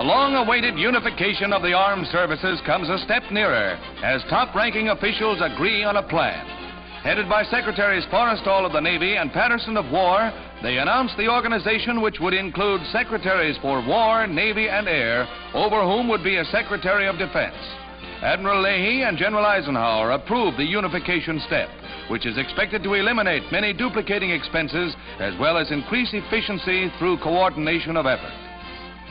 long-awaited unification of the armed services comes a step nearer as top-ranking officials agree on a plan. Headed by Secretaries Forrestal of the Navy and Patterson of War, they announced the organization which would include Secretaries for War, Navy, and Air, over whom would be a Secretary of Defense. Admiral Leahy and General Eisenhower approved the unification step, which is expected to eliminate many duplicating expenses as well as increase efficiency through coordination of effort.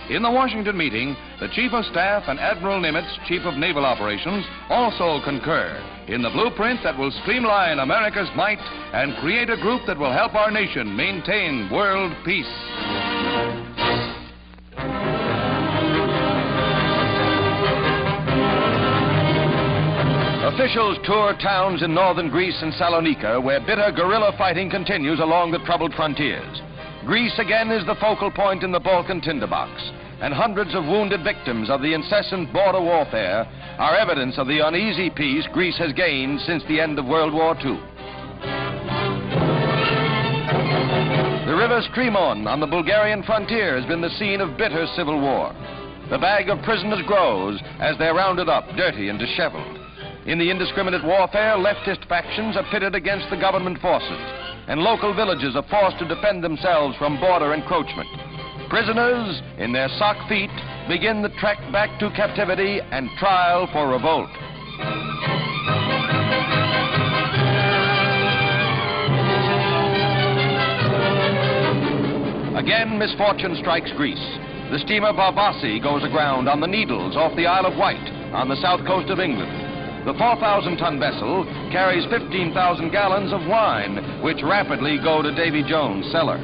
In the Washington meeting, the Chief of Staff and Admiral Nimitz, Chief of Naval Operations, also concur in the blueprint that will streamline America's might and create a group that will help our nation maintain world peace. Officials tour towns in northern Greece and Salonika where bitter guerrilla fighting continues along the troubled frontiers. Greece again is the focal point in the Balkan tinderbox, and hundreds of wounded victims of the incessant border warfare are evidence of the uneasy peace Greece has gained since the end of World War II. The river Strymon on the Bulgarian frontier has been the scene of bitter civil war. The bag of prisoners grows as they're rounded up, dirty and disheveled. In the indiscriminate warfare, leftist factions are pitted against the government forces, and local villages are forced to defend themselves from border encroachment. Prisoners, in their sock feet, begin the trek back to captivity and trial for revolt. Again, misfortune strikes Greece. The steamer Barbassi goes aground on the Needles off the Isle of Wight on the south coast of England. The 4,000-ton vessel carries 15,000 gallons of wine, which rapidly go to Davy Jones' cellar.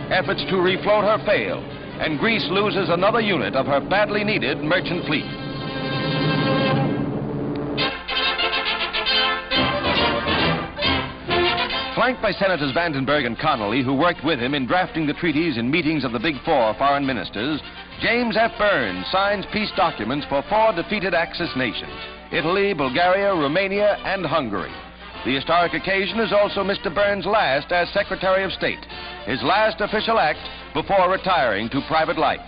Efforts to refloat her fail, and Greece loses another unit of her badly needed merchant fleet. Flanked by Senators Vandenberg and Connolly, who worked with him in drafting the treaties in meetings of the Big Four foreign ministers, James F. Byrnes signs peace documents for 4 defeated Axis nations: Italy, Bulgaria, Romania, and Hungary. The historic occasion is also Mr. Byrnes' last as Secretary of State, his last official act before retiring to private life.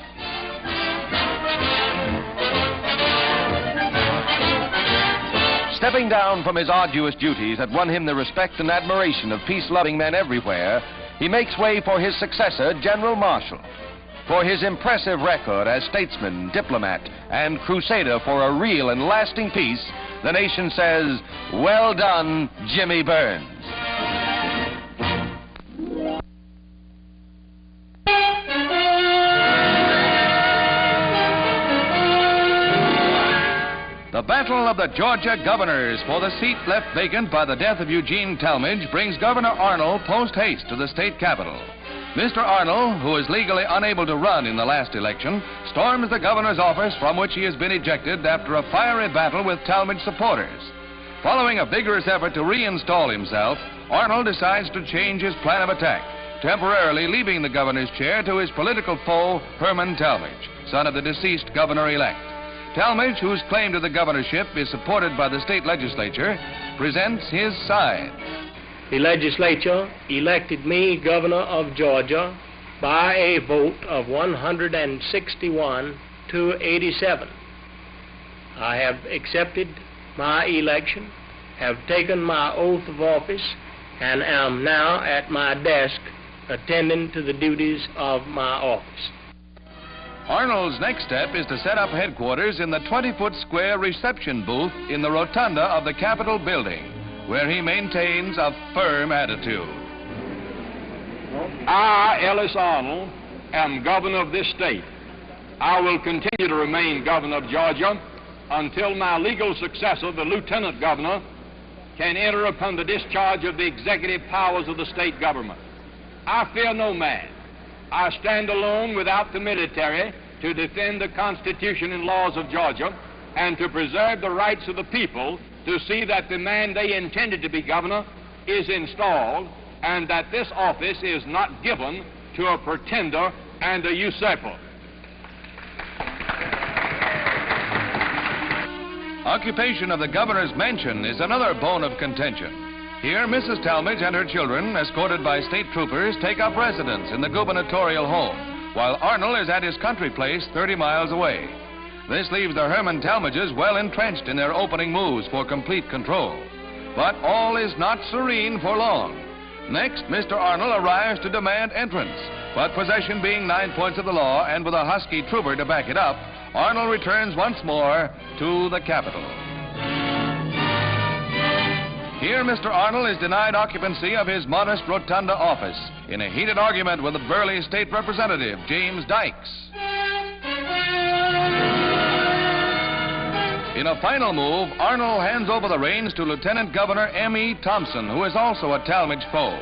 Stepping down from his arduous duties that won him the respect and admiration of peace-loving men everywhere, he makes way for his successor, General Marshall. For his impressive record as statesman, diplomat, and crusader for a real and lasting peace, the nation says, "Well done, Jimmy Byrnes." The Battle of the Georgia Governors for the seat left vacant by the death of Eugene Talmadge brings Governor Arnold post-haste to the state capitol. Mr. Arnold, who is legally unable to run in the last election, storms the governor's office from which he has been ejected after a fiery battle with Talmadge supporters. Following a vigorous effort to reinstall himself, Arnold decides to change his plan of attack, temporarily leaving the governor's chair to his political foe, Herman Talmadge, son of the deceased governor-elect. Talmadge, whose claim to the governorship is supported by the state legislature, presents his side. The legislature elected me governor of Georgia by a vote of 161 to 87. I have accepted my election, have taken my oath of office, and am now at my desk attending to the duties of my office. Arnold's next step is to set up headquarters in the 20-foot square reception booth in the rotunda of the Capitol building, where he maintains a firm attitude. I, Ellis Arnold, am governor of this state. I will continue to remain governor of Georgia until my legal successor, the lieutenant governor, can enter upon the discharge of the executive powers of the state government. I fear no man. I stand alone without the military to defend the Constitution and laws of Georgia and to preserve the rights of the people to see that the man they intended to be governor is installed and that this office is not given to a pretender and a usurper. Occupation of the governor's mansion is another bone of contention. Here, Mrs. Talmadge and her children, escorted by state troopers, take up residence in the gubernatorial home, while Arnold is at his country place 30 miles away. This leaves the Herman Talmadges well entrenched in their opening moves for complete control. But all is not serene for long. Next, Mr. Arnold arrives to demand entrance, but possession being 9 points of the law and with a husky trooper to back it up, Arnold returns once more to the capital. Here, Mr. Arnold is denied occupancy of his modest rotunda office in a heated argument with the burly state representative, James Dykes. In a final move, Arnold hands over the reins to Lieutenant Governor M.E. Thompson, who is also a Talmadge foe.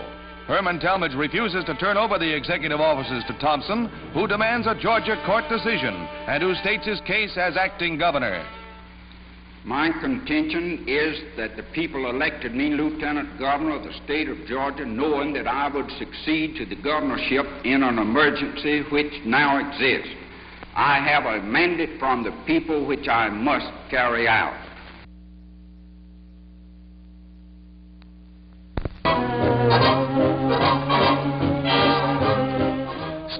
Herman Talmadge refuses to turn over the executive offices to Thompson, who demands a Georgia court decision and who states his case as acting governor. My contention is that the people elected me lieutenant governor of the state of Georgia knowing that I would succeed to the governorship in an emergency which now exists. I have a mandate from the people which I must carry out.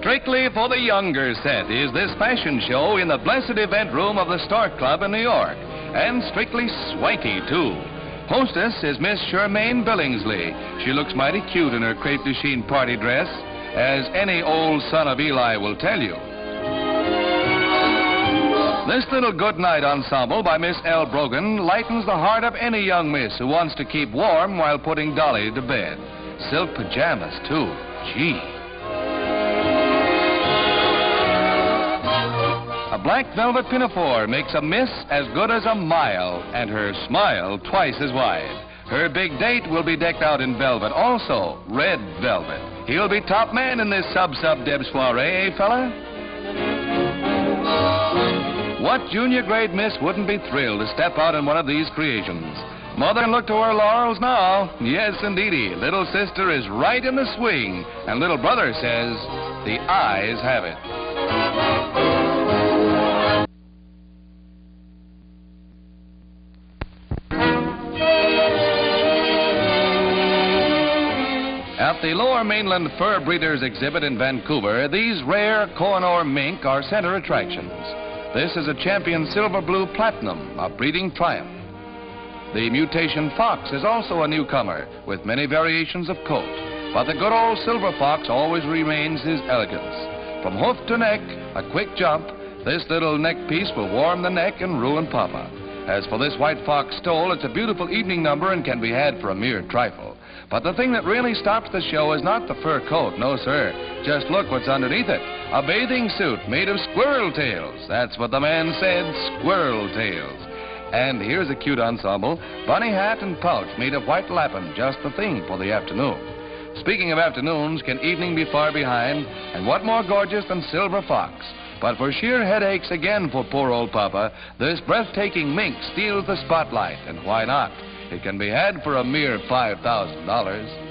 Strictly for the younger set is this fashion show in the blessed event room of the Stork Club in New York, and strictly swanky, too. Hostess is Miss Charmaine Billingsley. She looks mighty cute in her crepe de chine party dress, as any old son of Eli will tell you. This little goodnight ensemble by Miss L. Brogan lightens the heart of any young miss who wants to keep warm while putting Dolly to bed. Silk pajamas, too. Gee. A black velvet pinafore makes a miss as good as a mile, and her smile twice as wide. Her big date will be decked out in velvet, also red velvet. He'll be top man in this sub-Deb soiree, eh, fella? What junior grade miss wouldn't be thrilled to step out in one of these creations? Mother can look to her laurels now. Yes, indeedy. Little sister is right in the swing, and little brother says the eyes have it. At the Lower Mainland Fur Breeders exhibit in Vancouver, these rare Kohinoor mink are center attractions. This is a champion silver blue platinum, a breeding triumph. The mutation fox is also a newcomer with many variations of coat, but the good old silver fox always remains his elegance. From hoof to neck, a quick jump, this little neck piece will warm the neck and ruin Papa. As for this white fox stole, it's a beautiful evening number and can be had for a mere trifle. But the thing that really stops the show is not the fur coat, no sir. Just look what's underneath it. A bathing suit made of squirrel tails. That's what the man said, squirrel tails. And here's a cute ensemble, bunny hat and pouch made of white lappin, just the thing for the afternoon. Speaking of afternoons, can evening be far behind? And what more gorgeous than silver fox? But for sheer headaches again for poor old Papa, this breathtaking mink steals the spotlight, and why not? It can be had for a mere $5,000.